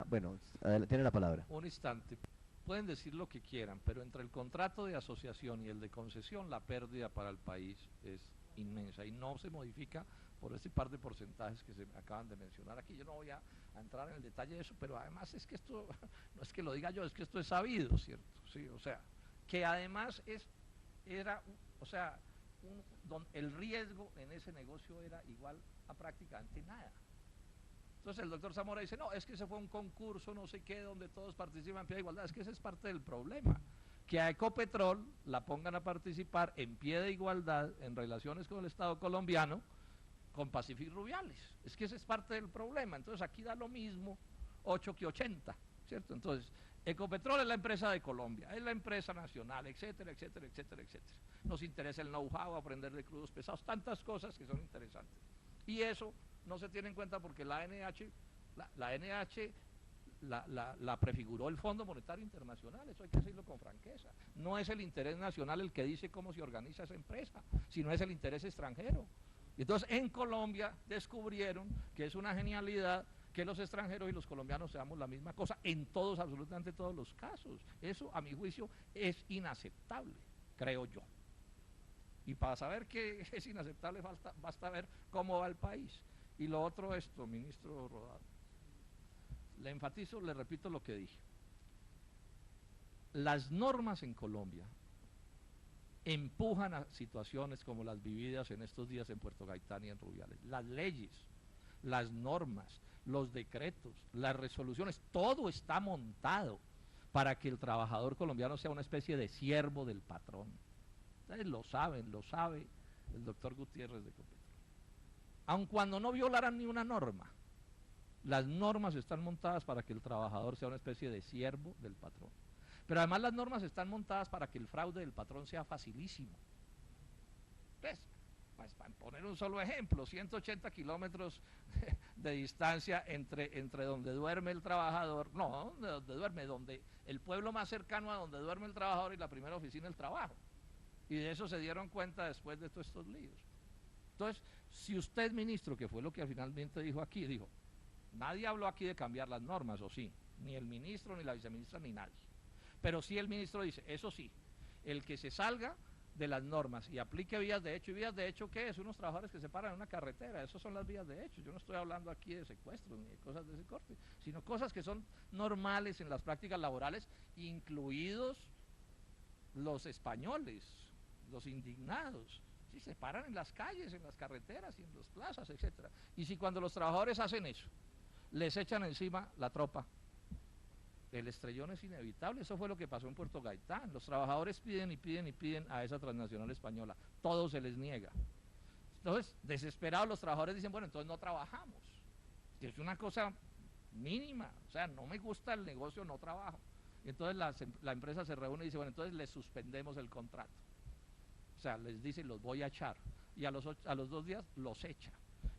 Bueno, tiene la palabra. Un instante. Pueden decir lo que quieran, pero entre el contrato de asociación y el de concesión, la pérdida para el país es inmensa y no se modifica por ese par de porcentajes que se acaban de mencionar aquí. Yo no voy a entrar en el detalle de eso, pero además es que esto, no es que lo diga yo, es que esto es sabido, ¿cierto? Sí, o sea, que además el riesgo en ese negocio era igual a prácticamente nada. Entonces el doctor Zamora dice, no, es que ese fue un concurso, no sé qué, donde todos participan en pie de igualdad. Es que ese es parte del problema. Que a Ecopetrol la pongan a participar en pie de igualdad en relaciones con el Estado colombiano, con Pacific Rubiales. Es que ese es parte del problema. Entonces aquí da lo mismo 8 que 80, ¿cierto? Entonces, Ecopetrol es la empresa de Colombia, es la empresa nacional, etcétera, etcétera, etcétera, etcétera. Nos interesa el know-how, aprender de crudos pesados, tantas cosas que son interesantes. Y eso no se tiene en cuenta porque la ANH la prefiguró el Fondo Monetario Internacional, eso hay que decirlo con franqueza. No es el interés nacional el que dice cómo se organiza esa empresa, sino es el interés extranjero. Y entonces en Colombia descubrieron que es una genialidad que los extranjeros y los colombianos seamos la misma cosa en todos, absolutamente todos los casos. Eso, a mi juicio, es inaceptable, creo yo. Y para saber que es inaceptable basta ver cómo va el país. Y lo otro esto, ministro Rodado. Le enfatizo, le repito lo que dije. Las normas en Colombia empujan a situaciones como las vividas en estos días en Puerto Gaitán y en Rubiales. Las leyes, las normas, los decretos, las resoluciones, todo está montado para que el trabajador colombiano sea una especie de siervo del patrón. Ustedes lo saben, lo sabe el doctor Gutiérrez de Ecopetrol. Aun cuando no violaran ni una norma, las normas están montadas para que el trabajador sea una especie de siervo del patrón. Pero además las normas están montadas para que el fraude del patrón sea facilísimo. Pues para poner un solo ejemplo, 180 kilómetros de distancia entre donde duerme el trabajador, no, donde el pueblo más cercano a donde duerme el trabajador y la primera oficina del trabajo. Y de eso se dieron cuenta después de todos estos líos. Entonces, si usted, ministro, que fue lo que finalmente dijo aquí, dijo, nadie habló aquí de cambiar las normas, o sí, ni el ministro, ni la viceministra, ni nadie. Pero sí el ministro dice, eso sí, el que se salga de las normas y aplique vías de hecho, ¿y vías de hecho qué es? Unos trabajadores que se paran en una carretera, esas son las vías de hecho. Yo no estoy hablando aquí de secuestros ni de cosas de ese corte, sino cosas que son normales en las prácticas laborales, incluidos los españoles, los indignados. Si se paran en las calles, en las carreteras y en las plazas, etcétera. Y si cuando los trabajadores hacen eso, les echan encima la tropa, el estrellón es inevitable. Eso fue lo que pasó en Puerto Gaitán. Los trabajadores piden y piden y piden a esa transnacional española, todo se les niega. Entonces, desesperados los trabajadores dicen, bueno, entonces no trabajamos. Es una cosa mínima, o sea, no me gusta el negocio, no trabajo. Y entonces la empresa se reúne y dice, bueno, entonces les suspendemos el contrato. O sea, les dice, los voy a echar. Y a los 2 días los echa.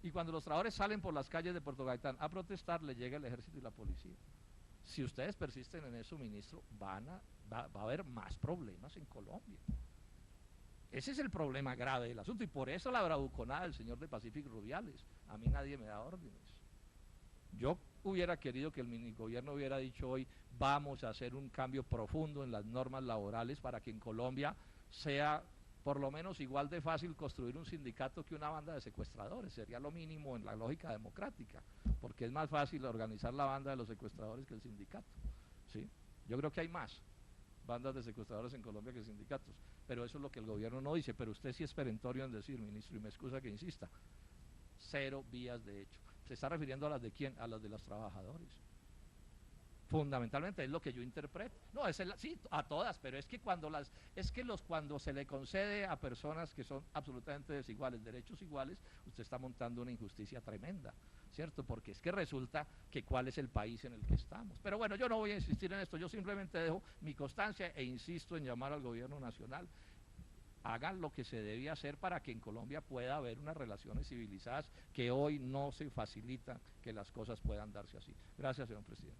Y cuando los trabajadores salen por las calles de Puerto Gaitán a protestar, le llega el ejército y la policía. Si ustedes persisten en eso, ministro, va a haber más problemas en Colombia. Ese es el problema grave del asunto. Y por eso la bravuconada del señor de Pacific Rubiales. A mí nadie me da órdenes. Yo hubiera querido que el minigobierno hubiera dicho hoy, vamos a hacer un cambio profundo en las normas laborales para que en Colombia sea por lo menos igual de fácil construir un sindicato que una banda de secuestradores. Sería lo mínimo en la lógica democrática, porque es más fácil organizar la banda de los secuestradores que el sindicato. ¿Sí? Yo creo que hay más bandas de secuestradores en Colombia que sindicatos, pero eso es lo que el gobierno no dice. Pero usted sí es perentorio en decir, ministro, y me excusa que insista, 0 vías de hecho. ¿Se está refiriendo a las de quién? A las de los trabajadores. Fundamentalmente es lo que yo interpreto. No, sí, a todas, pero es que cuando se le concede a personas que son absolutamente desiguales, derechos iguales, usted está montando una injusticia tremenda, ¿cierto? Porque es que resulta que cuál es el país en el que estamos. Pero bueno, yo no voy a insistir en esto, yo simplemente dejo mi constancia e insisto en llamar al gobierno nacional. Hagan lo que se debe hacer para que en Colombia pueda haber unas relaciones civilizadas que hoy no se facilitan que las cosas puedan darse así. Gracias, señor presidente.